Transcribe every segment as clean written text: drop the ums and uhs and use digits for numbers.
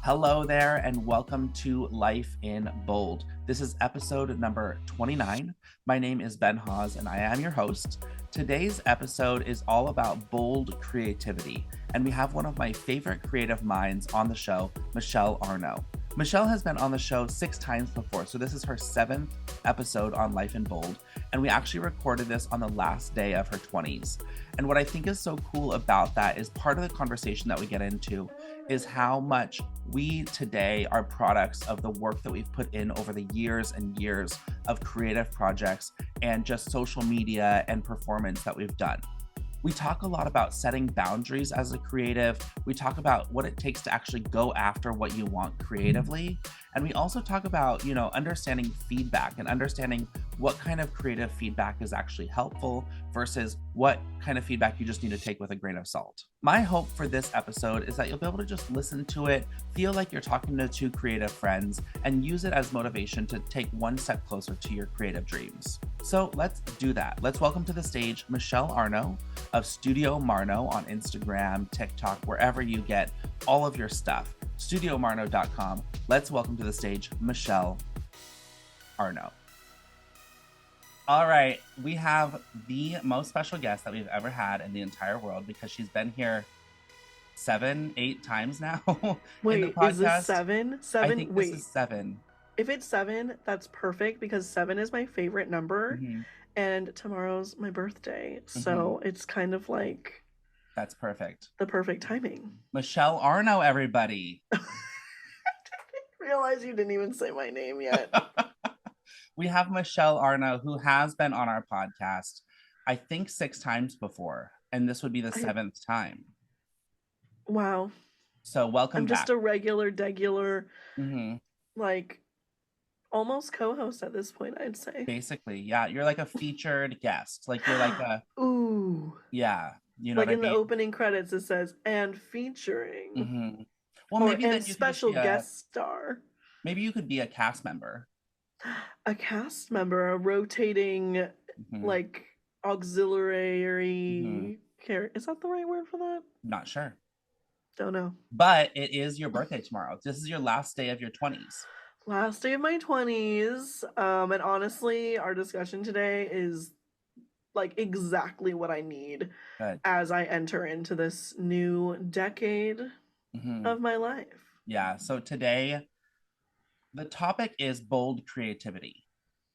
Hello there, and welcome to Life in Bold. This is episode number 29. My name is Ben Hawes, and I am your host. Today's episode is all about bold creativity, and we have one of my favorite creative minds on the show, Michelle Arno. Michelle has been on the show 6 times before, so this is her 7th episode on Life in Bold, and we actually recorded this on the last day of her 20s. And what I think is so cool about that is part of the conversation that we get into is how much we today are products of the work that we've put in over the years and years of creative projects and just social media and performance that we've done. We talk a lot about setting boundaries as a creative. We talk about what it takes to actually go after what you want creatively. And we also talk about, understanding feedback and understanding what kind of creative feedback is actually helpful versus what kind of feedback you just need to take with a grain of salt. My hope for this episode is that you'll be able to just listen to it, feel like you're talking to 2 creative friends, and use it as motivation to take one step closer to your creative dreams. So let's do that. Let's welcome to the stage Michelle Arno of Studio Marno on Instagram, TikTok, wherever you get all of your stuff. StudioMarno.com. Let's welcome to the stage Michelle Arno. All right, we have the most special guest that we've ever had in the entire world because she's been here 7, 8 times now. Wait, in the podcast. Is this 7? 7? I think Wait. This is 7. If it's 7, that's perfect because 7 is my favorite number. Mm-hmm. And tomorrow's my birthday. So It's kind of like... That's perfect. The perfect timing. Michelle Arno, everybody. I didn't realize you didn't even say my name yet. We have Michelle Arno, who has been on our podcast, I think 6 times before. And this would be the 7th time. Wow. So welcome back. I'm just a regular, like... almost co-host at this point, I'd say. Basically, yeah. You're like a featured guest. Like you're like a... Ooh. Yeah. You know like what in I mean? The opening credits, it says, and featuring. Mm-hmm. Well, maybe and special guest star. Maybe you could be a cast member. A cast member, a rotating, like, auxiliary character. Is that the right word for that? Not sure. Don't know. But it is your birthday tomorrow. This is your last day of your 20s. Last day of my 20s. And honestly, our discussion today is like exactly what I need as I enter into this new decade of my life. Yeah. So today, the topic is bold creativity.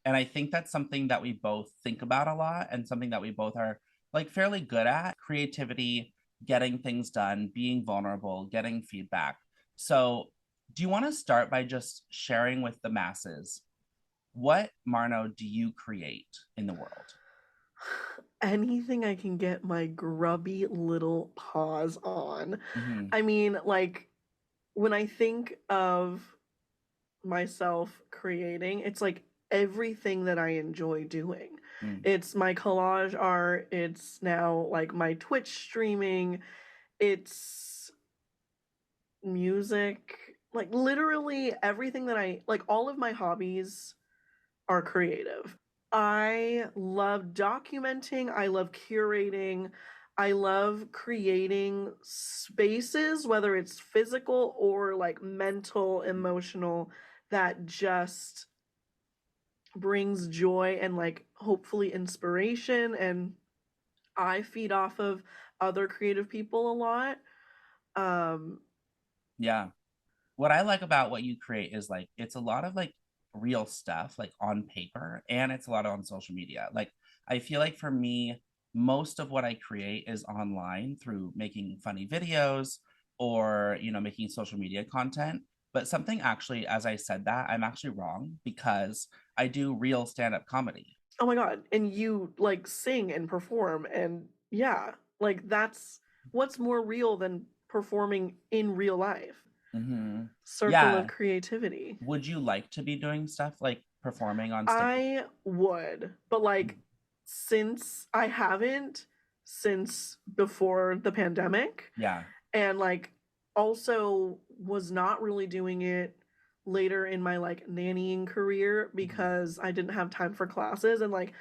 And I think that's something that we both think about a lot and something that we both are like fairly good at. Creativity, getting things done, being vulnerable, getting feedback. So do you want to start by just sharing with the masses, what, Marno, do you create in the world? Anything I can get my grubby little paws on. I mean, like, when I think of myself creating, it's like everything that I enjoy doing. It's my collage art. It's now like my Twitch streaming. It's music. Like literally everything that like all of my hobbies are creative. I love documenting. I love curating. I love creating spaces, whether it's physical or like mental, emotional, that just brings joy and like hopefully inspiration. And I feed off of other creative people a lot. Yeah. What I like about what you create is like, it's a lot of like real stuff, like on paper, and it's a lot on social media. Like, I feel like for me, most of what I create is online through making funny videos or, making social media content. But something actually, as I said that, I'm actually wrong because I do real stand-up comedy. Oh my God. And you like sing and perform. And yeah, like that's what's more real than performing in real life. Circle of creativity. Would you like to be doing stuff like performing on stage? I would, but like since I haven't since before the pandemic. Yeah. And like also was not really doing it later in my like nannying career because I didn't have time for classes, and like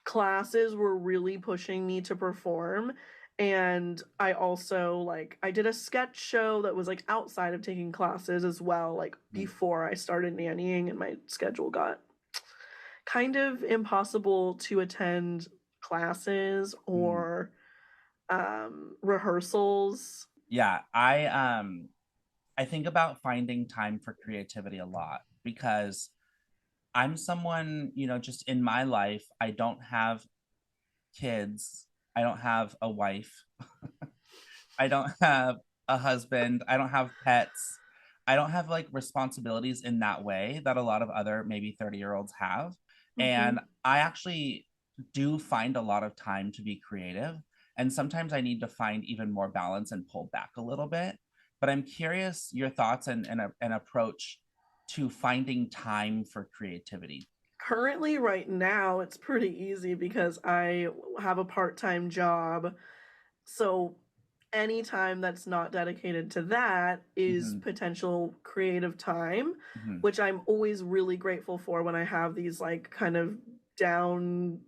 classes were really pushing me to perform. And I also I did a sketch show that was like outside of taking classes as well, like Mhm. before I started nannying and my schedule got kind of impossible to attend classes Mhm. or rehearsals. Yeah, I think about finding time for creativity a lot because I'm someone, just in my life, I don't have kids, I don't have a wife, I don't have a husband, I don't have pets. I don't have like responsibilities in that way that a lot of other maybe 30-year-olds have. And Hmm. I actually do find a lot of time to be creative. And sometimes I need to find even more balance and pull back a little bit. But I'm curious your thoughts and approach to finding time for creativity. Currently, right now, it's pretty easy because I have a part-time job. So any time that's not dedicated to that is Hmm. potential creative time, Hmm. which I'm always really grateful for when I have these like kind of downward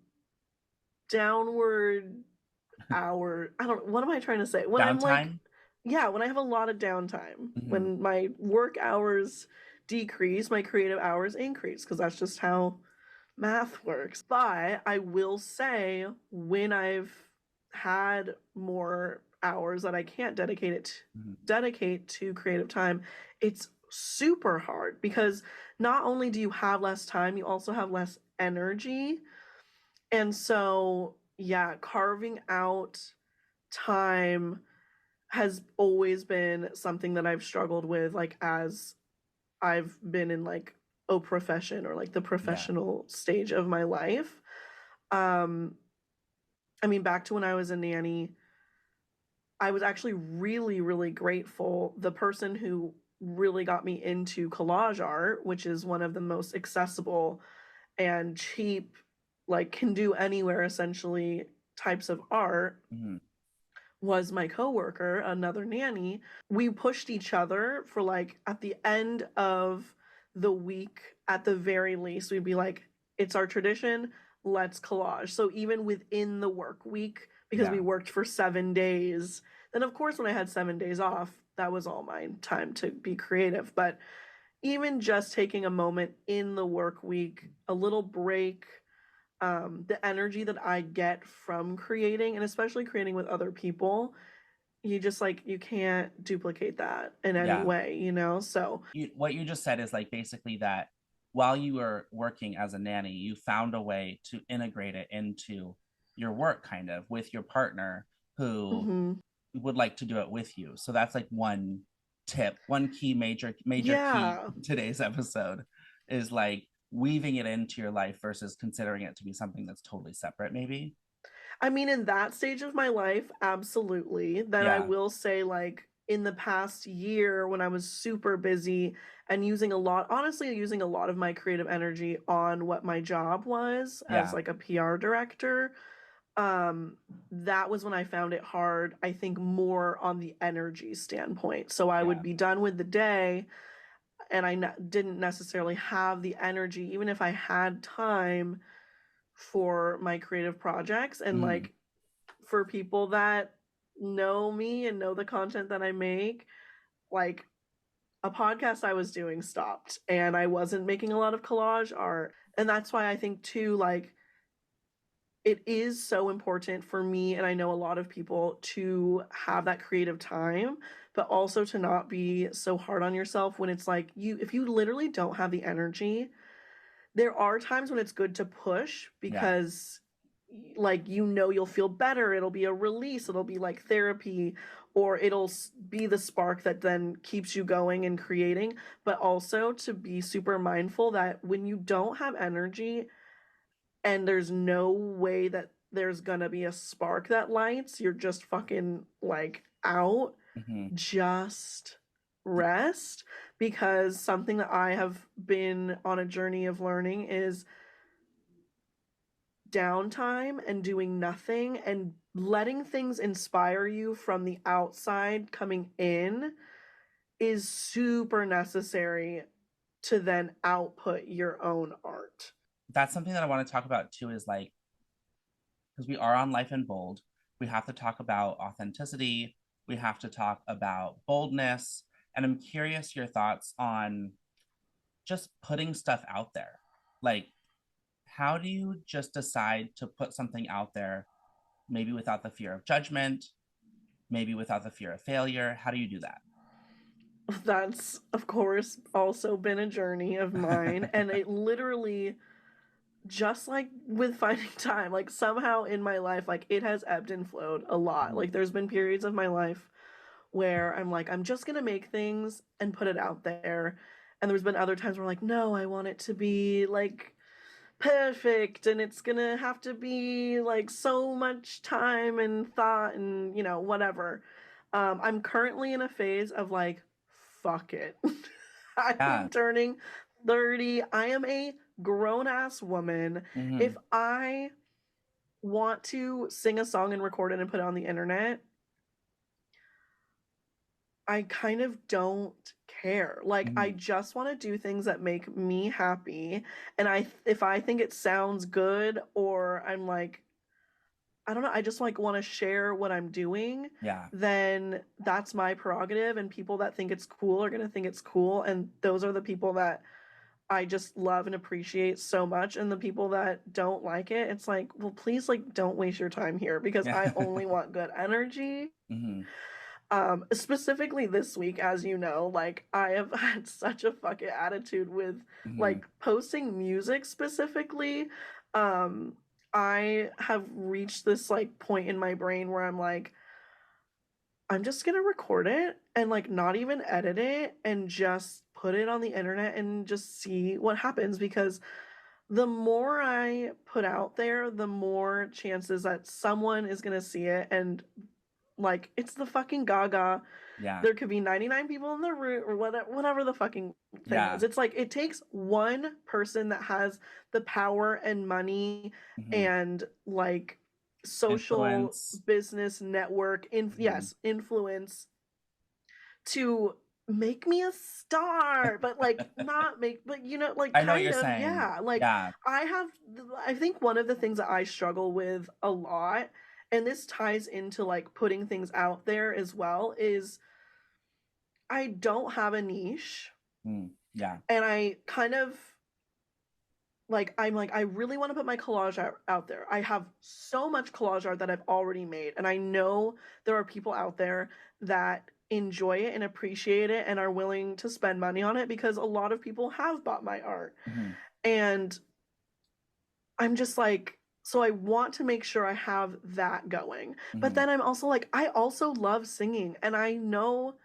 hour. I don't, what am I trying to say? When I'm like, Downtime. yeah, when I have a lot of downtime, Hmm. when my work hours decrease, my creative hours increase because that's just how math works. But I will say, when I've had more hours that I can't Hmm. dedicate to creative time, it's super hard because not only do you have less time, you also have less energy. And so, yeah, carving out time has always been something that I've struggled with, like as I've been in like a profession or like the Yeah. professional stage of my life. Um, I mean, back to when I was a nanny, I was actually really, really grateful. The person who really got me into collage art, which is one of the most accessible and cheap, like can do anywhere essentially types of art, Hmm. was my coworker, another nanny. We pushed each other for like at the end of the week, at the very least, we'd be like, it's our tradition, let's collage. So even within the work week, because we Yeah. worked for 7 days, then of course when I had 7 days off, that was all my time to be creative. But even just taking a moment in the work week, a little break, the energy that I get from creating and especially creating with other people, you just like you can't duplicate that in any Yeah. way, you know? So, What you just said is like basically that while you were working as a nanny, you found a way to integrate it into your work kind of with your partner who mhm. would like to do it with you. So that's like one tip, one key major key Yeah. in today's episode is like weaving it into your life versus considering it to be something that's totally separate maybe. I mean, in that stage of my life, absolutely. Then I Yeah. will say, like, in the past year when I was super busy and using a lot, honestly, using a lot of my creative energy on what my job was as Yeah. like a PR director, um, that was when I found it hard, I think more on the energy standpoint. So I would Yeah. be done with the day and didn't necessarily have the energy, even if I had time for my creative projects. And Mm. like for people that know me and know the content that I make, like a podcast I was doing stopped and I wasn't making a lot of collage art. And that's why I think, too, like it is so important for me, and I know a lot of people, to have that creative time, but also to not be so hard on yourself when it's like if you literally don't have the energy, there are times when it's good to push Yeah. because like you'll feel better, it'll be a release, it'll be like therapy, or it'll be the spark that then keeps you going and creating, but also to be super mindful that when you don't have energy and there's no way that there's gonna be a spark that lights, you're just fucking like out, Hmm. just rest. Because something that I have been on a journey of learning is downtime and doing nothing and letting things inspire you from the outside coming in is super necessary to then output your own art. That's something that I want to talk about too is like because we are on Life in Bold. We have to talk about authenticity. We have to talk about boldness. And I'm curious your thoughts on just putting stuff out there. Like, how do you just decide to put something out there, maybe without the fear of judgment, maybe without the fear of failure? How do you do That's, of course, also been a journey of mine. And it literally, just like with finding time, like somehow in my life, like it has ebbed and flowed a lot. Mhm. Like there's been periods of my life where I'm like, I'm just gonna make things and put it out there. And there's been other times where I'm like, no, I want it to be like perfect and it's gonna have to be like so much time and thought and whatever. I'm currently in a phase of like, fuck it. I Yeah. am turning 30. I am a grown ass woman. Hmm. If I want to sing a song and record it and put it on the internet, I kind of don't care. Like I Hmm. just want to do things that make me happy. And if I think it sounds good or I'm like, I don't know, I just like want to share what I'm doing, Yeah. then that's my prerogative and people that think it's cool are going to think it's cool and those are the people that I just love and appreciate so much, and the people that don't like it, it's like, well, please, like, don't waste your time here because Yeah. I only want good energy. Hmm. Specifically this week, as you know, like I have had such a fucking attitude with Hmm. like posting music specifically. Um, I have reached this like point in my brain where I'm like, I'm just gonna record it and like not even edit it and just put it on the internet and just see what happens because the more I put out there, the more chances that someone is gonna see it and like it's the fucking Gaga. Yeah. There could be 99 people in the room or whatever the fucking thing is. Yeah. It's like it takes one person that has the power and money Hmm. and like social Influence. business network Hmm. influence to make me a star, but like not make, but like I know what kind you're of, saying. yeah. Like Yeah. I have, I think one of the things that I struggle with a lot, and this ties into like putting things out there as well, is I don't have a niche. Mm. Yeah. And I kind of like, I'm like, I really want to put my collage out there. I have so much collage art that I've already made. And I know there are people out there that enjoy it and appreciate it and are willing to spend money on it because a lot of people have bought my art. Hmm. And I'm just like, so I want to make sure I have that going. But Hmm. then I'm also like, I also love singing and I know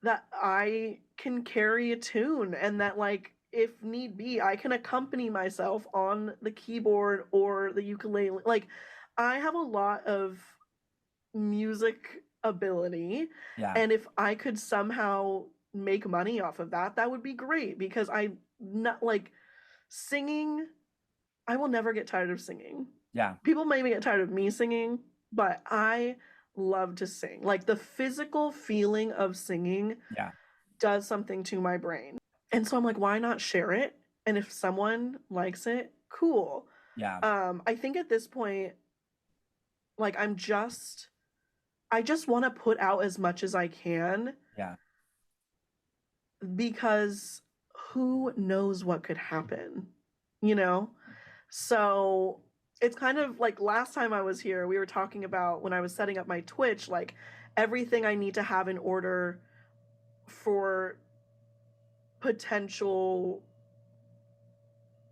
that I can carry a tune and that like if need be I can accompany myself on the keyboard or the ukulele. Like I have a lot of music ability Yeah. and if I could somehow make money off of that, that would be great because I not like singing. I will never get tired of singing. Yeah. People may get tired of me singing, but I love to sing. Like the physical feeling of singing Yeah. does something to my brain. And so I'm like, why not share it? And if someone likes it, cool. Yeah. I think at this point, like I just want to put out as much as I can Yeah. because who knows what could happen, you know? So it's kind of like last time I was here, we were talking about when I was setting up my Twitch, like everything I need to have in order for potential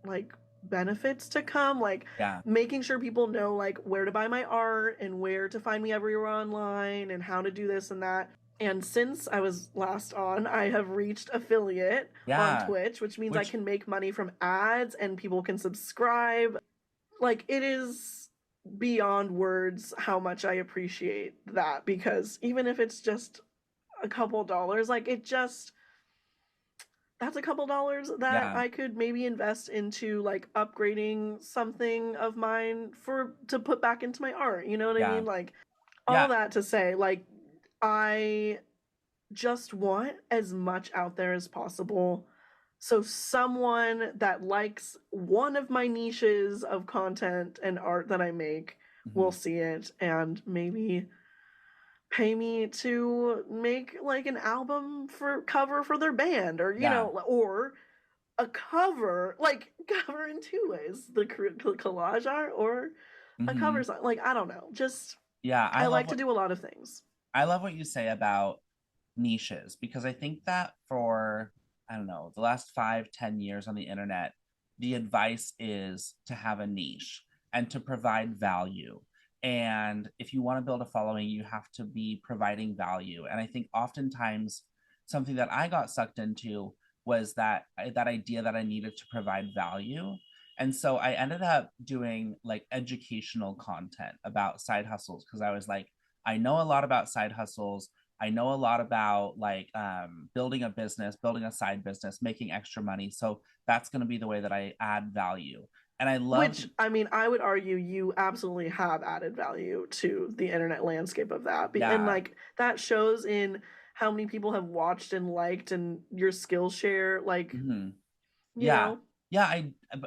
like benefits to come, like Yeah. making sure people know like where to buy my art and where to find me everywhere online and how to do this and that. And since I was last on, I have reached affiliate on Yeah. Twitch, which means I Which, can make money from ads and people can subscribe. Like it is beyond words how much I appreciate that because even if it's just a couple dollars, like it just that's a couple dollars that yeah. I could maybe invest into like upgrading something of mine for to put back into my art. You know what I Yeah. mean? Like all Yeah. that to say, like I just want as much out there as possible. So someone that likes one of my niches of content and art that I make will Hmm. see it and maybe pay me to make like an album for cover for their band, or Yeah. or a cover, like cover in two ways, the collage art or a cover Hmm. song. Like, I don't know, just Yeah. I like to do a lot of things. I love what you say about niches, because I think that for, I don't know, the last 5, 10 years on the internet, the advice is to have a niche and to provide value. And if you want to build a following, you have to be providing value. And I think oftentimes something that I got sucked into was that idea that I needed to provide value. And so I ended up doing like educational content about side hustles, because I was like, I know a lot about side hustles. I know a lot about like building a business, building a side business, making extra money. So that's going to be the way that I add value. And I loved, Which, I mean, I would argue you absolutely have added value to the internet landscape of that. And yeah, like that shows in how many people have watched and liked and your Skillshare, like, mhm. you Yeah, know. yeah.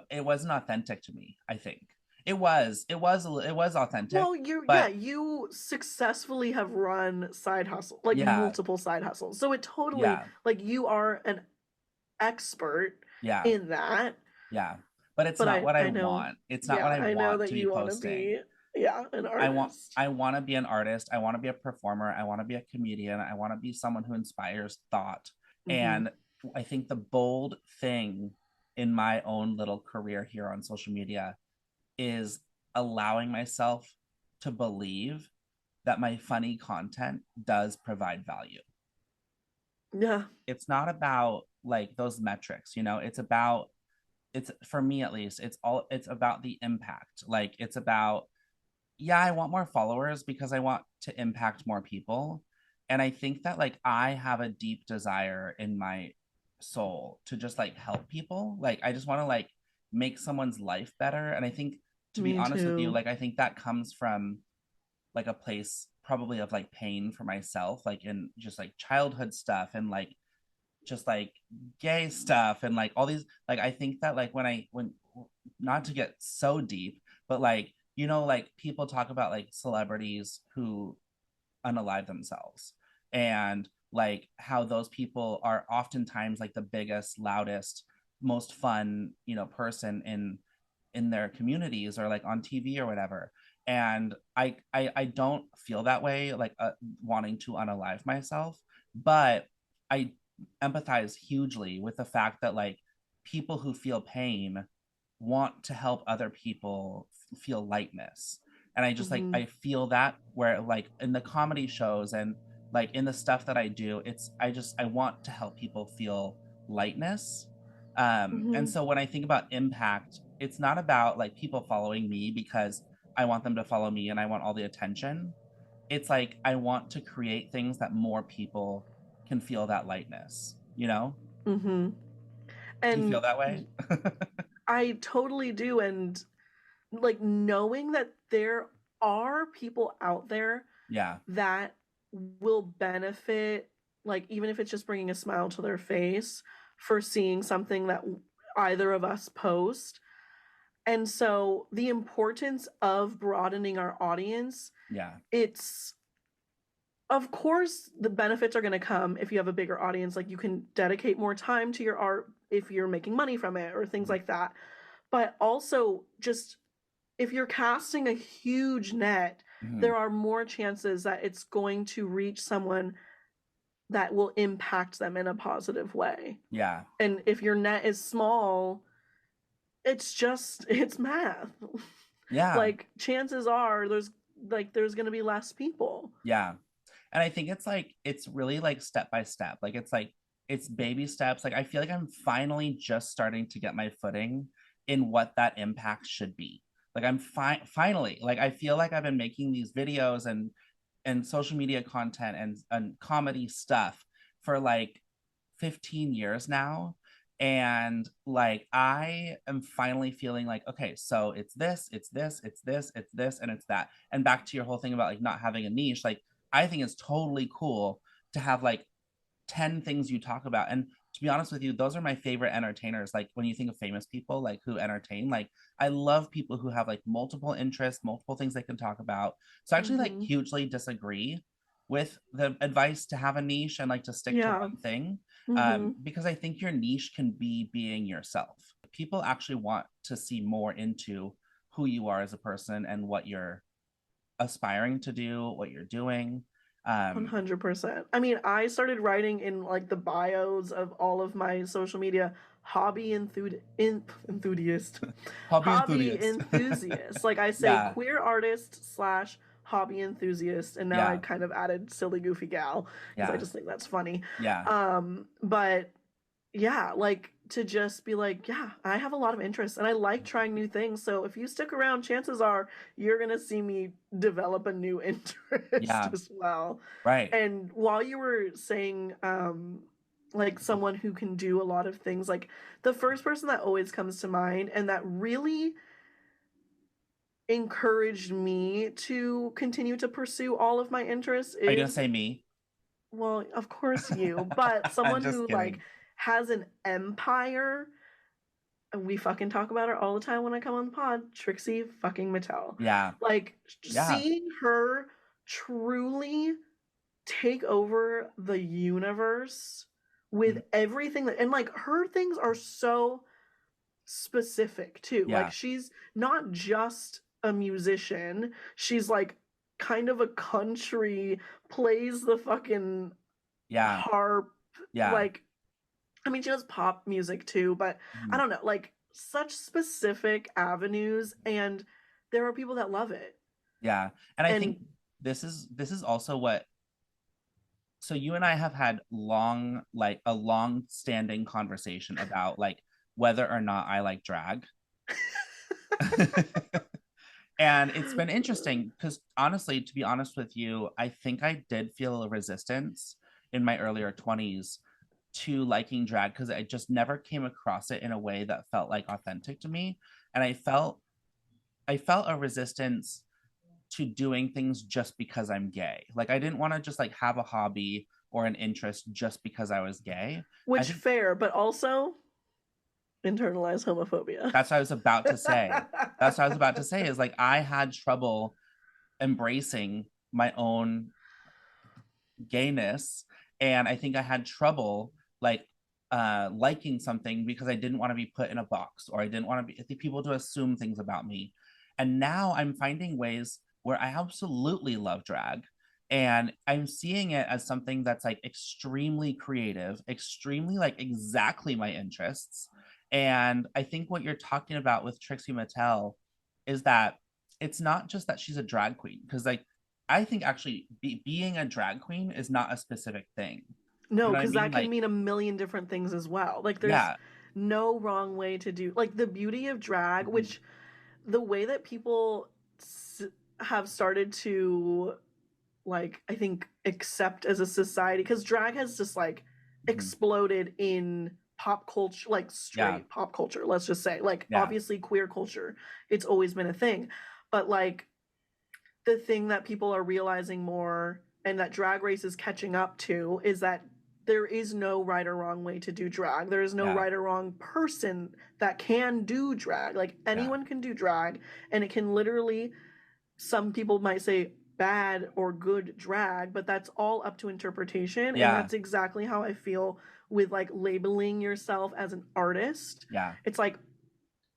It wasn't authentic to me. I think it was authentic, Well, but you successfully have run side hustle, like yeah, multiple side hustles. So it totally, yeah, like, you are an expert yeah, in that. yeah. But it's But not what I I know, want. It's not what yeah, I I know want that to be you want to posting. be, yeah, an artist. I want to be an artist. I want to be a performer. I want to be a comedian. I want to be someone who inspires thought. Hmm. And I think the bold thing in my own little career here on social media is allowing myself to believe that my funny content does provide value. Yeah. It's not about like those metrics, it's about, it's for me at least, it's about the impact. Like it's about, yeah, I want more followers because I want to impact more people. And I think that like I have a deep desire in my soul to just like help people. Like I just want to like make someone's life better. And I think, to be Me honest with you, too. like I think that comes from like a place probably of like pain for myself, like in just like childhood stuff and like just like gay stuff and like all these, like I think that like when not to get so deep, but like like people talk about like celebrities who unalive themselves, and like how those people are oftentimes like the biggest, loudest, most fun person in their communities or like on TV or whatever. And I don't feel that way, like wanting to unalive myself, but I empathize hugely with the fact that like people who feel pain want to help other people feel lightness. And I just like Hmm. I feel that where like in the comedy shows and like in the stuff that I do, I want to help people feel lightness. And Hmm. so when I think about impact, it's not about like people following me because I want them to follow me and I want all the attention. It's like I want to create things that more people can feel that lightness. Hmm. Do you feel And that way? I totally do. And like knowing that there are people out there Yeah. that will benefit, like, even if it's just bringing a smile to their face for seeing something that either of us post. And so the importance of broadening our audience, Yeah. it's, of course the benefits are going to come if you have a bigger audience, like you can dedicate more time to your art if you're making money from it or things like that. But also, just if you're casting a huge net, Mm-hmm. there are more chances that it's going to reach someone that will impact them in a positive way. Yeah. And if your net is small, it's math. Yeah. Like, chances are there's going to be less people. Yeah. And I think it's like it's really like step by step. Like it's baby steps. Like I feel like I'm finally just starting to get my footing in what that impact should be. Like I'm finally, like I feel like I've been making these videos and social media content and comedy stuff for like 15 years now. And like I am finally feeling like, okay, so it's this, it's this, it's this, it's this, and it's that. And back to your whole thing about like not having a niche, like I think it's totally cool to have like 10 things you talk about. And to be honest with you, those are my favorite entertainers. Like when you think of famous people, like who entertain, like I love people who have like multiple interests, multiple things they can talk about. So I actually like Hmm. hugely disagree with the advice to have a niche and like to stick to Yeah. one thing, Hmm. because I think your niche can be being yourself. People actually want to see more into who you are as a person and what you're aspiring to do, what you're doing. Um, 100%. I mean, I started writing in like the bios of all of my social media enthusiast. hobby Hobby enthusiast. enthusiast. Like I say Yeah, queer artist slash hobby enthusiast, and now I yeah, kind of added silly goofy gal because I yeah, just think that's funny. yeah, But yeah, like to just be like, yeah, I have a lot of interest and I like trying new things. So if you stick around, chances are you're going to see me develop a new interest yeah, as well. right. And while you were saying, like someone who can do a lot of things, like the first person that always comes to mind and that really encouraged me to continue to pursue all of my interests Are you gonna is, say me? well, of course you, but I'm someone just who like kidding. has an empire, and we fucking talk about her all the time when I come on the pod, Trixie fucking Mattel. Yeah, Like yeah, seeing her truly take over the universe with mhm, everything that, and like her things are so specific too. Like yeah, she's not just a musician, she's like kind of a country, plays the fucking yeah, harp, yeah, like I mean, she does pop music too, but I mhm, don't know, like such specific avenues, and there are people that love it. yeah. And I think And this is also what, so you and I have had like a long standing conversation about like whether or not I like drag. And it's been interesting because honestly, to be honest with you, I think I did feel a resistance in my earlier 20s to liking drag because I just never came across it in a way that felt like authentic to me. And I felt a resistance to doing things just because I'm gay. Like I didn't want to just like have a hobby or an interest just because I was gay. I which think fair, but also internalized homophobia. that's what I was about to say. That's what I was about to say is like I had trouble embracing my own gayness, and I think I had trouble like liking something because I didn't want to be put in a box, or I didn't want to be people to assume things about me. And now I'm finding ways where I absolutely love drag, and I'm seeing it as something that's like extremely creative, extremely like exactly my interests. And I think what you're talking about with Trixie Mattel is that it's not just that she's a drag queen, because like I think actually being a drag queen is not a specific thing. You No, know what I because mean? that can Like, mean a million different things as well. Like there's yeah, no wrong way to do, like the beauty of drag, mhm, which the way that people s- have started to, like, I think accept as a society, because drag has just like mhm, exploded in pop culture, like yeah, straight pop culture, let's just say, like yeah, obviously queer culture, it's always been a thing, but like the thing that people are realizing more and that drag race is catching up to is that there is no right or wrong way to do drag. There is no yeah, right or wrong person that can do drag. Like yeah, anyone can do drag, and it can literally, some people might say bad or good drag, but that's all up to interpretation. And yeah, that's exactly how I feel with like labeling yourself as an artist. yeah, It's like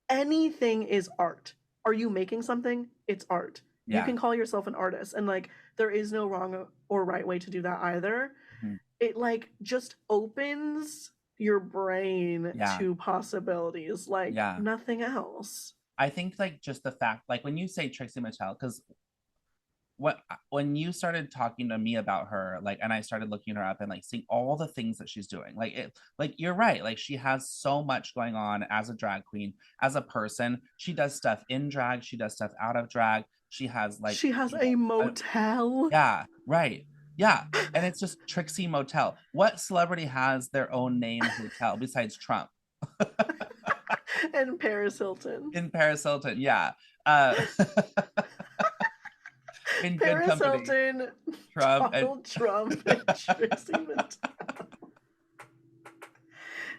anything is art. Are you making something? It's art. You yeah, can call yourself an artist, and like there is no wrong or right way to do that either. mhm, It like just opens your brain yeah, to possibilities like yeah. nothing else. I think like just the fact, like when you say Trixie Mattel, because what when you started talking to me about her, like, and I started looking her up and like seeing all the things that she's doing, like it, like you're right, like she has so much going on as a drag queen, as a person. She does stuff in drag, she does stuff out of drag. She has like, She has a a, motel. yeah, right. Yeah. And it's just Trixie Motel. What celebrity has their own name hotel besides Trump? And Paris Hilton. In Paris Hilton. Yeah. Uh, in good Paris company. Hilton, Trump and Donald Trump, and Trixie Mattel.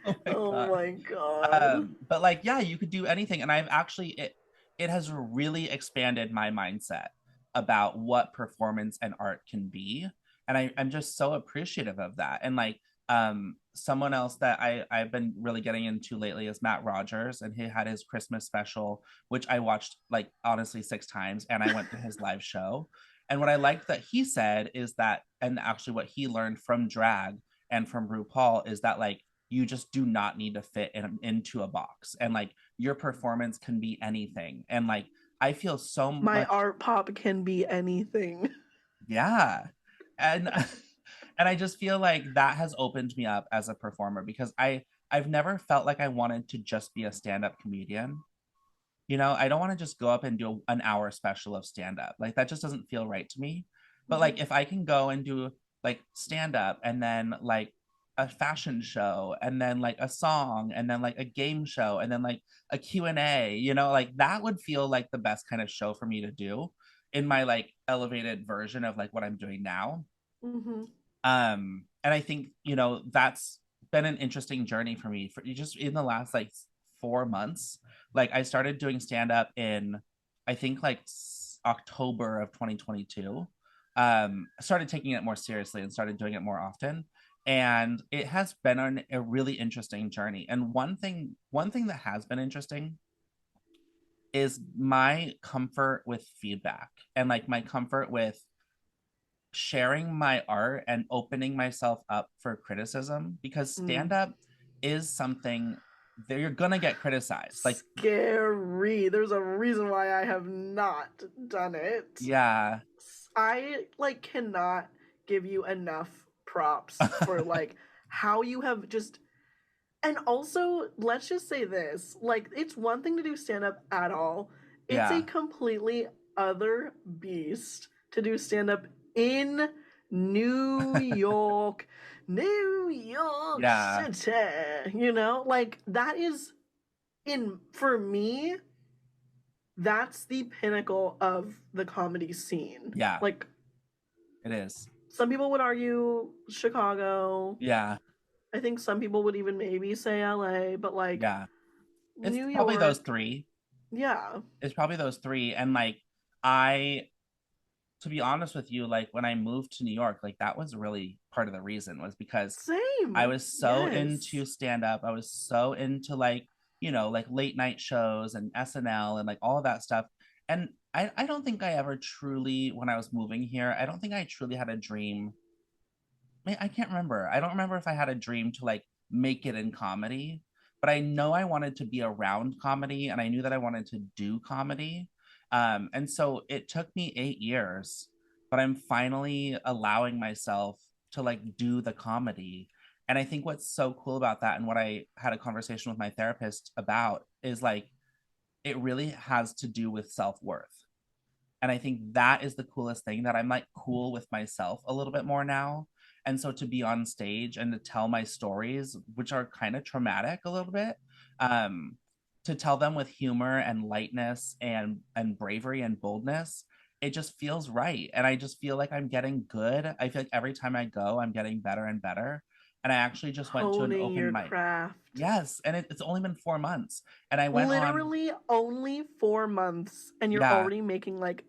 Oh my Oh God. my God. But like, yeah, you could do anything. And I've actually, it has really expanded my mindset about what performance and art can be. And I'm just so appreciative of that. And like, someone else that I've been really getting into lately is Matt Rogers, and he had his Christmas special, which I watched like honestly 6 times, and I went to his live show. And what I liked that he said is that, and actually what he learned from drag and from RuPaul is that like you just do not need to fit into a box, and like your performance can be anything. And like I feel so My much, art pop can be anything. yeah. And and I just feel like that has opened me up as a performer, because I've never felt like I wanted to just be a stand-up comedian. You know, I don't want to just go up and do an hour special of stand up. Like that just doesn't feel right to me. But Mhm. like if I can go and do like stand up, and then like a fashion show, and then like a song, and then like a game show, and then like a Q&A, you know, like that would feel like the best kind of show for me to do in my like elevated version of like what I'm doing now. Mhm. And I think, you know, that's been an interesting journey for me for just in the last like 4 months. Like I started doing stand up in, I think like October of 2022. I started taking it more seriously and started doing it more often. And it has been a really interesting journey. And one thing that has been interesting is my comfort with feedback, and like my comfort with sharing my art and opening myself up for criticism, because stand Mm. up is something that you're gonna get criticized. Like, Scary. There's a reason why I have not done it. yeah. I like cannot give you enough props for like how you have just, and also let's just say this, like it's one thing to do stand up at all. It's a Yeah. completely other beast to do stand up in New York, New York Yeah. City, you know? Like that is, in for me, that's the pinnacle of the comedy scene. Yeah. Like It is. some people would argue Chicago. Yeah. I think some people would even maybe say LA, but like Yeah. It's New probably those York, three. yeah. It's probably those three. And like, I, to be honest with you, like when I moved to New York, like that was really part of the reason, was because I Same. was so into Yes. stand up. I was so into like, you know, like late night shows and SNL and like all of that stuff. And I don't think I ever truly, when I was moving here, I don't think I truly had a dream. I can't remember. I don't remember if I had a dream to like make it in comedy, but I know I wanted to be around comedy, and I knew that I wanted to do comedy. And so it took me 8 years, but I'm finally allowing myself to like do the comedy. And I think what's so cool about that, and what I had a conversation with my therapist about, is like it really has to do with self-worth. And I think that is the coolest thing, that I'm like cool with myself a little bit more now. And so to be on stage and to tell my stories, which are kind of traumatic a little bit, um, to tell them with humor and lightness and bravery and boldness, it just feels right. And I just feel like I'm getting good. I feel like every time I go, I'm getting better and better. And I actually just went to an Honing open your mic. craft. Yes, and it's only been 4 months, and I went on. Literally only 4 months, and you're Yeah, already making like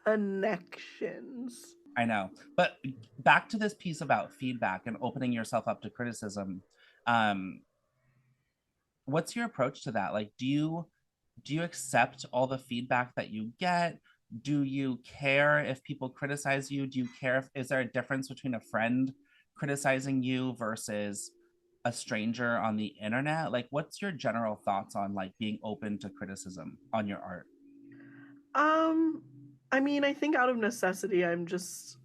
connections. I know. But back to this piece about feedback and opening yourself up to criticism. Um, what's your approach to that? Like, do you accept all the feedback that you get? Do you care if people criticize you? Do you care if, is there a difference between a friend criticizing you versus a stranger on the internet? Like, what's your general thoughts on like being open to criticism on your art? Um, I mean, I think out of necessity, I'm just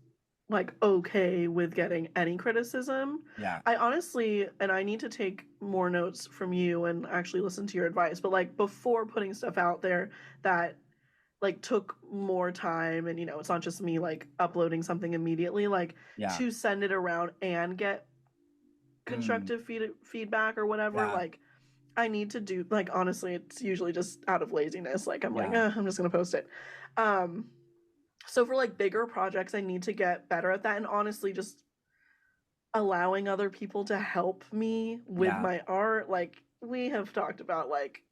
like okay with getting any criticism. Yeah. I honestly, and I need to take more notes from you and actually listen to your advice, but like before putting stuff out there that like took more time, and it's not just me like uploading something immediately, like Yeah. to send it around and get Mm, constructive feedback or whatever, yeah. like I need to do, like honestly it's usually just out of laziness, like I'm like Yeah. I'm just gonna post it. So for like bigger projects I need to get better at that, and honestly just allowing other people to help me with Yeah. my art. Like, we have talked about like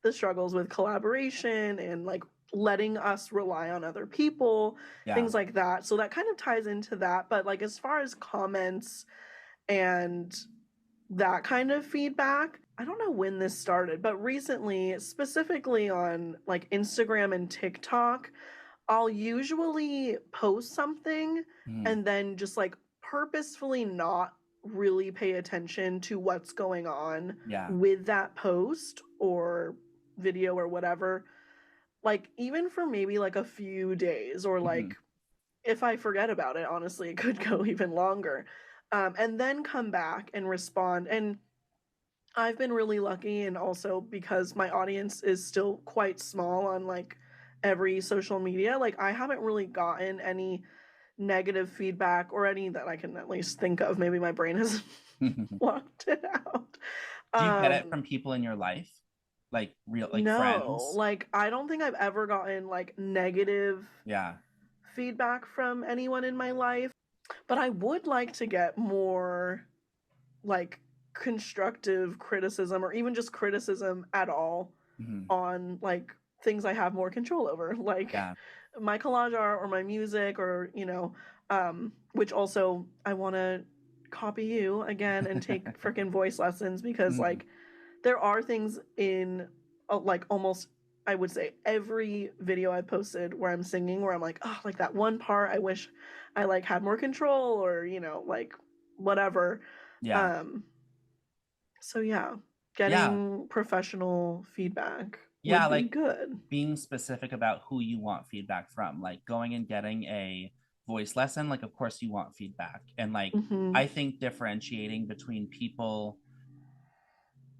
the struggles with collaboration and like letting us rely on other people, Yeah. things like that. So that kind of ties into that. But like as far as comments and that kind of feedback, I don't know when this started, but recently, specifically on like Instagram and TikTok, I'll usually post something Mhm. and then just like purposefully not really pay attention to what's going on Yeah. with that post or video or whatever. Like, even for maybe like a few days, or Mhm. like if I forget about it, honestly, it could go even longer. And then come back and respond. And I've been really lucky, and also because my audience is still quite small on like every social media, like I haven't really gotten any negative feedback, or any that I can at least think of. Maybe my brain has blocked it out. Do you get it Um from people in your life? Like real, like no, friends? like I don't think I've ever gotten like negative Yeah. feedback from anyone in my life, but I would like to get more like constructive criticism, or even just criticism at all, Mhm. on like things I have more control over, like Yeah. my collage art or my music, or which also I want to copy you again and take freaking voice lessons, because Mhm. like there are things in like almost, I would say, every video I posted where I'm singing, where I'm like, oh, like that one part I wish I like had more control, or like whatever. Yeah. um so yeah, Yeah. getting professional feedback Yeah, would be like good. being specific about who you want feedback from, like going and getting a voice lesson, like of course you want feedback. And like Mhm. I think differentiating between people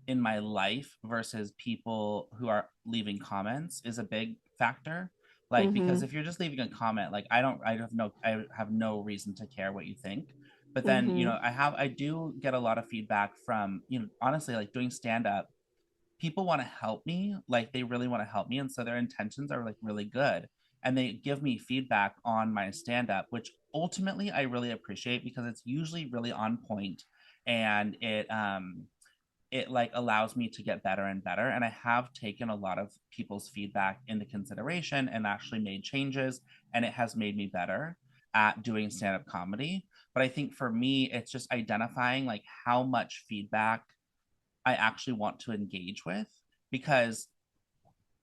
in my life versus people who are leaving comments is a big factor. Like because Mhm. if you're just leaving a comment, like I have no reason to care what you think. But then, Mhm. I do get a lot of feedback from, honestly, like doing stand up, people want to help me, like they really want to help me, and so their intentions are like really good, and they give me feedback on my stand up, which ultimately I really appreciate because it's usually really on point, and it like allows me to get better and better, and I have taken a lot of people's feedback into consideration and actually made changes, and it has made me better at doing stand up comedy. But I think for me it's just identifying like how much feedback I actually want to engage with, because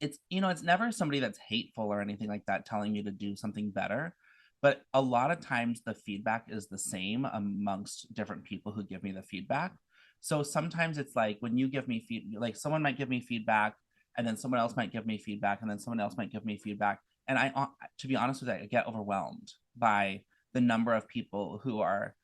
it's never somebody that's hateful or anything like that telling me to do something better, but a lot of times the feedback is the same amongst different people who give me the feedback. So sometimes it's like when you give me like someone might give me feedback, and then someone else might give me feedback, and then someone else might give me feedback, and to be honest with you, I get overwhelmed by the number of people who are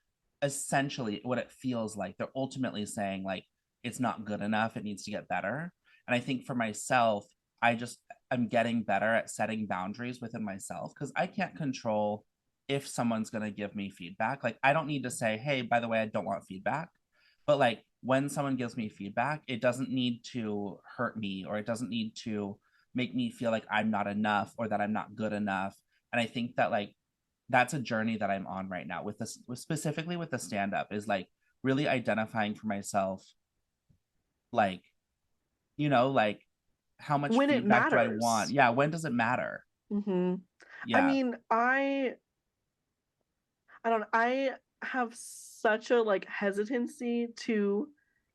essentially what it feels like they're ultimately saying like it's not good enough, it needs to get better. And I think for myself, I'm getting better at setting boundaries within myself, because I can't control if someone's going to give me feedback. Like I don't need to say, hey, by the way, I don't want feedback. But like when someone gives me feedback, it doesn't need to hurt me, or it doesn't need to make me feel like I'm not enough or that I'm not good enough. And I think that like that's a journey that I'm on right now with this, specifically with the stand up, is like really identifying for myself, like, like how much When it feedback do I want? matters. Yeah, when does it matter? Mhm. I Yeah, mean, I don't know, I have such a like hesitancy to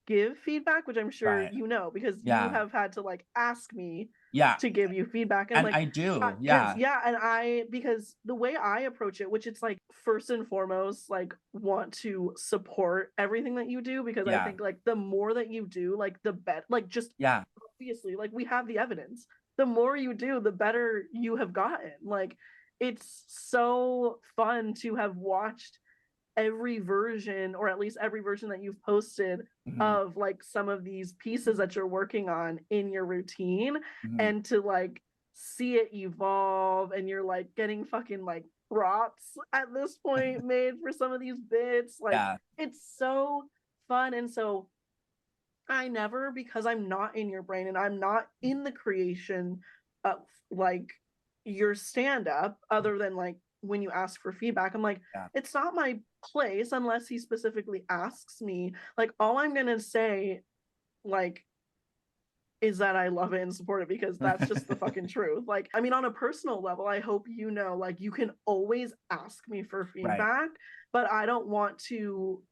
give feedback, which I'm sure right. you know, because you Yeah, have had to like ask me yeah, to give you feedback. And and like I do. because Yeah, yeah, and I because the way I approach it, which it's like first and foremost, like want to support everything that you do, because I yeah, think like the more that you do, like the better, like just yeah, obviously, like we have the evidence. The more you do, the better you have gotten. Like it's so fun to have watched every version, or at least every version that you've posted, mhm, of like some of these pieces that you're working on in your routine, mhm, and to like see it evolve, and you're like getting fucking like props at this point made for some of these bits. Like yeah, it's so fun. And so I never, because I'm not in your brain and I'm not in the creation of like your stand up, other than like when you ask for feedback, I'm like, Yeah. it's not my place unless he specifically asks me. Like, all I'm gonna say, like, is that I love it and support it because that's just the fucking truth. Like, I mean, on a personal level, I hope you know, like, you can always ask me for Right. feedback, but I don't want to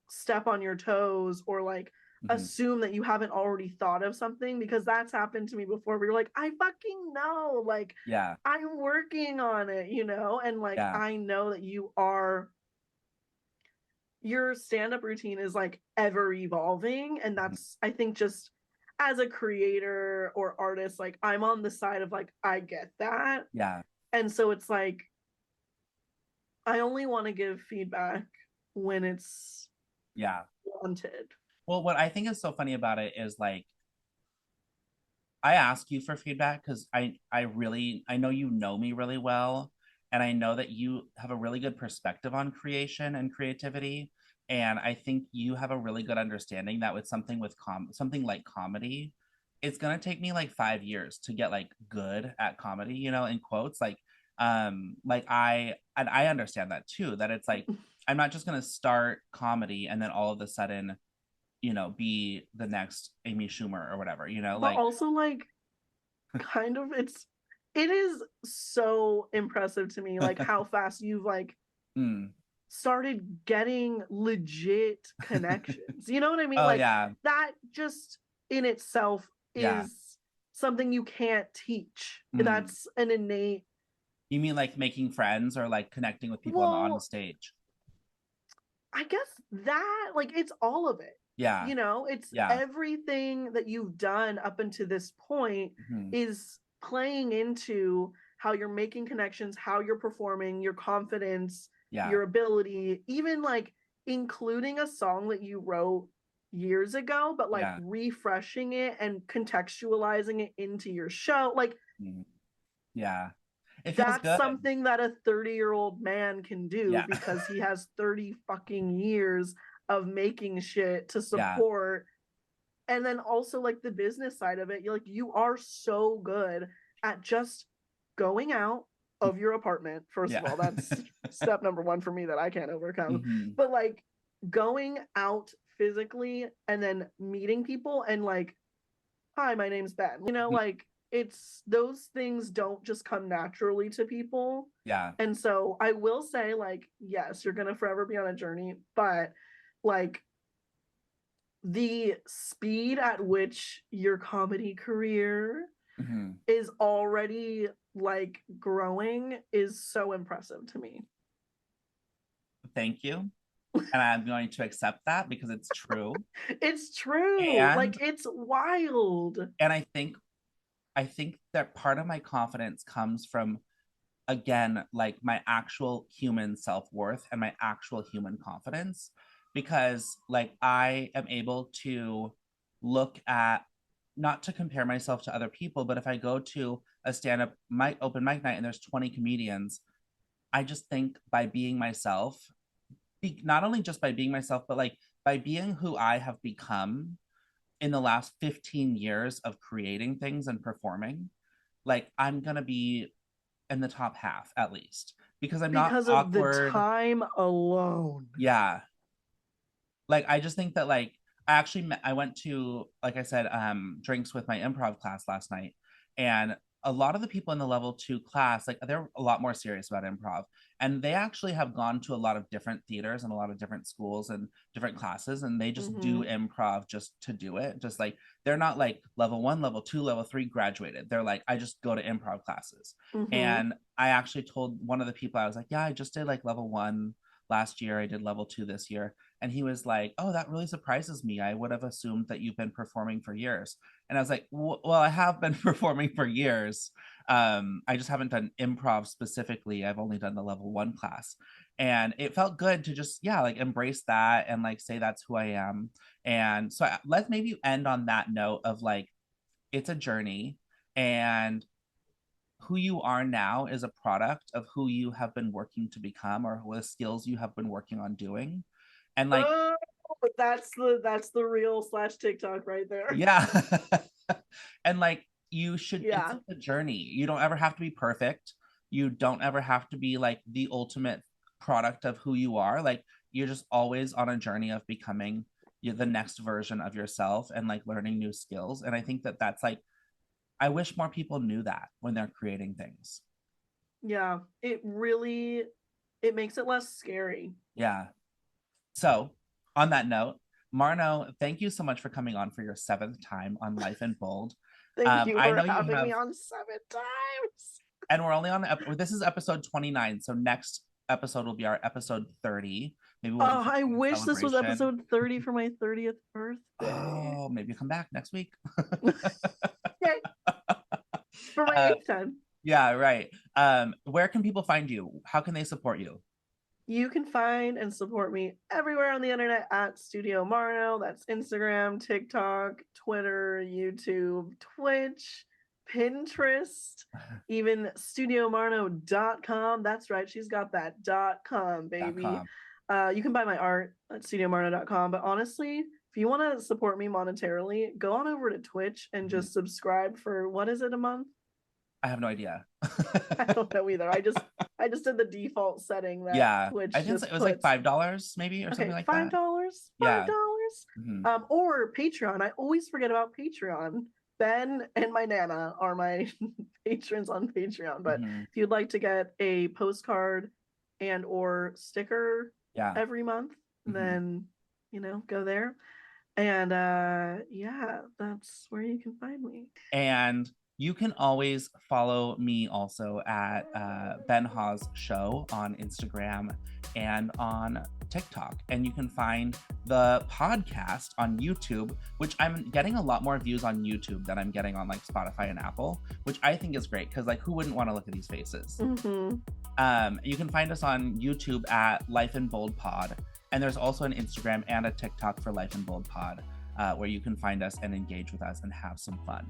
step on your toes or like Mhm. assume that you haven't already thought of something, because that's happened to me before where you're like, I fucking know, like, Yeah. I'm working on it, you know? And like, Yeah. I know that your stand-up routine is like ever evolving, and Mhm. that's, I think, just as a creator or artist, like, I'm on the side of like, I get that. Yeah. And so it's like, I only want to give feedback when it's Yeah. wanted. Well, what I think is so funny about it is like I ask you for feedback because I know you know me really well, and I know that you have a really good perspective on creation and creativity. And I think you have a really good understanding that with something like comedy, it's gonna take me like 5 years to get like good at comedy, in quotes. Like I understand that too, that it's like I'm not just gonna start comedy and then all of a sudden, be the next Amy Schumer or whatever, But like also, like, kind of, it is so impressive to me, like, how fast you've like mm. started getting legit connections. You know what I mean? Oh Like, yeah. that just in itself Yeah. is something you can't teach. Mm. That's an innate, You mean like making friends or like connecting with people on the well, stage? I guess that, like, it's all of it. Yeah. You know, it's Yeah. everything that you've done up until this point Mhm. is playing into how you're making connections, how you're performing, your confidence, Yeah. your ability, even like including a song that you wrote years ago, but like Yeah. refreshing it and contextualizing it into your show. Like, Mhm. Yeah. It feels that's good. something that a 30-year-old man can do Yeah. because he has 30 fucking years of making shit to Yeah. support. And then also, like, the business side of it, you're like, you are so good at just going out of your apartment. First of Yeah. all, that's step number one for me that I can't overcome. Mhm. But like, going out physically and then meeting people and like, hi, my name's Ben. You know, Mhm. like, it's those things don't just come naturally to people. Yeah. And so I will say, like, yes, you're gonna forever be on a journey, but like, the speed at which your comedy career Mhm. is already like growing is so impressive to me. Thank you. And I'm going to accept that because it's true. It's true. And Like, it's wild. and I think that part of my confidence comes from, again, like my actual human self-worth and my actual human confidence, because like I am able to look at, not to compare myself to other people, but if I go to a stand-up mic open mic night and there's 20 comedians, I just think by being myself, not only just by being myself, but like by being who I have become in the last 15 years of creating things and performing, like I'm gonna be in the top half at least, because I'm not Because of the awkward. time alone. Yeah. Like I just think that like I went to, like I said, drinks with my improv class last night, and a lot of the people in the level 2 class, like they're a lot more serious about improv, and they actually have gone to a lot of different theaters and a lot of different schools and different classes, and they just do Mm-hmm. improv just to do it. Just like they're not like level 1, level 2, level 3 graduated. They're like, I just go to improv classes. Mm-hmm. And I actually told one of the people, I was like, yeah, I just did like level 1 last year, I did level 2 this year. And he was like, oh, that really surprises me. I would have assumed that you've been performing for years. And I was like, well, I have been performing for years. I just haven't done improv specifically. I've only done the level 1 class. And it felt good to just, yeah, like embrace that and like say that's who I am. And so let's maybe end on that note of like, it's a journey, and who you are now is a product of who you have been working to become, or the skills you have been working on doing. And like, Oh, that's the real slash TikTok right there. yeah. And like, it's Yeah. a journey. You don't ever have to be perfect. You don't ever have to be like the ultimate product of who you are. Like you're just always on a journey of becoming the next version of yourself and like learning new skills. And I think that that's like, I wish more people knew that when they're creating things. Yeah, it makes it less scary. Yeah. So on that note, Marno, thank you so much for coming on for your 7th time on Life in Bold. Thank you I for know you having have, me on 7 times. and we're only on this is episode 29. So next episode will be our episode 30. Maybe we'll do I some wish this was celebration. episode 30 for my 30th birthday. Oh, maybe come back next week. Okay. For my 8th time. Yeah, right. Where can people find you? How can they support you? You can find and support me everywhere on the internet at Studio Marno. That's Instagram, TikTok, Twitter, YouTube, Twitch, Pinterest, even studiomarno.com. That's right, she's got that .com, baby. You can buy my art at studiomarno.com. But honestly, if you want to support me monetarily, go on over to Twitch and just subscribe for, what is it, a month? I have no idea. I don't know either. I just did the default setting that Twitch I think it was like $5 maybe or something like $5. that. $5. Yeah. Or Patreon. I always forget about Patreon. Ben and my Nana are my patrons on Patreon. But if you'd like to get a postcard and or sticker every month, then go there. And that's where you can find me. And you can always follow me also at Ben Hawes Show on Instagram and on TikTok. And you can find the podcast on YouTube, which I'm getting a lot more views on YouTube than I'm getting on like Spotify and Apple, which I think is great because like who wouldn't want to look at these faces? You can find us on YouTube at Life in Bold Pod. And there's also an Instagram and a TikTok for Life in Bold Pod, where you can find us and engage with us and have some fun.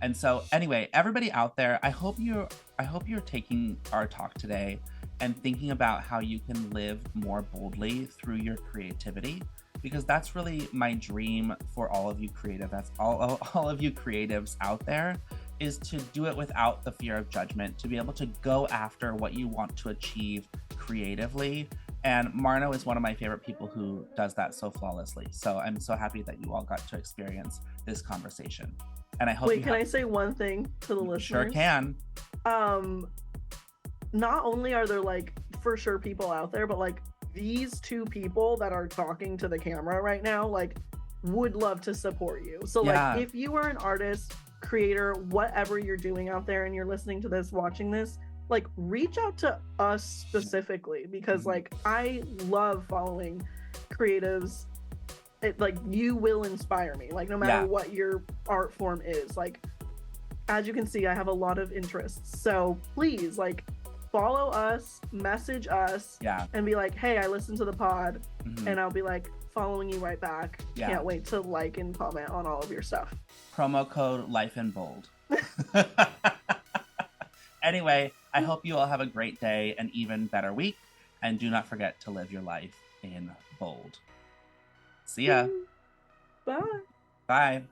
And so anyway, everybody out there, I hope you're taking our talk today and thinking about how you can live more boldly through your creativity, because that's really my dream for all of you creative. That's all of you creatives out there, is to do it without the fear of judgment, to be able to go after what you want to achieve creatively. And Marno is one of my favorite people who does that so flawlessly. So I'm so happy that you all got to experience this conversation. And I hope. Wait, can I say one thing to the listeners? Sure can. Not only are there like for sure people out there, but like these two people that are talking to the camera right now, like would love to support you. So like if you are an artist, creator, whatever you're doing out there and you're listening to this, watching this, like reach out to us specifically, because like I love following creatives. Like you will inspire me, like no matter what your art form is. Like as you can see, I have a lot of interests, so please like follow us, message us, and be like, hey, I listened to the pod, and I'll be like following you right back. Can't wait to like and comment on all of your stuff. Promo code Life in Bold. Anyway, I hope you all have a great day, an even better week, and do not forget to live your life in bold. See ya. Bye. Bye.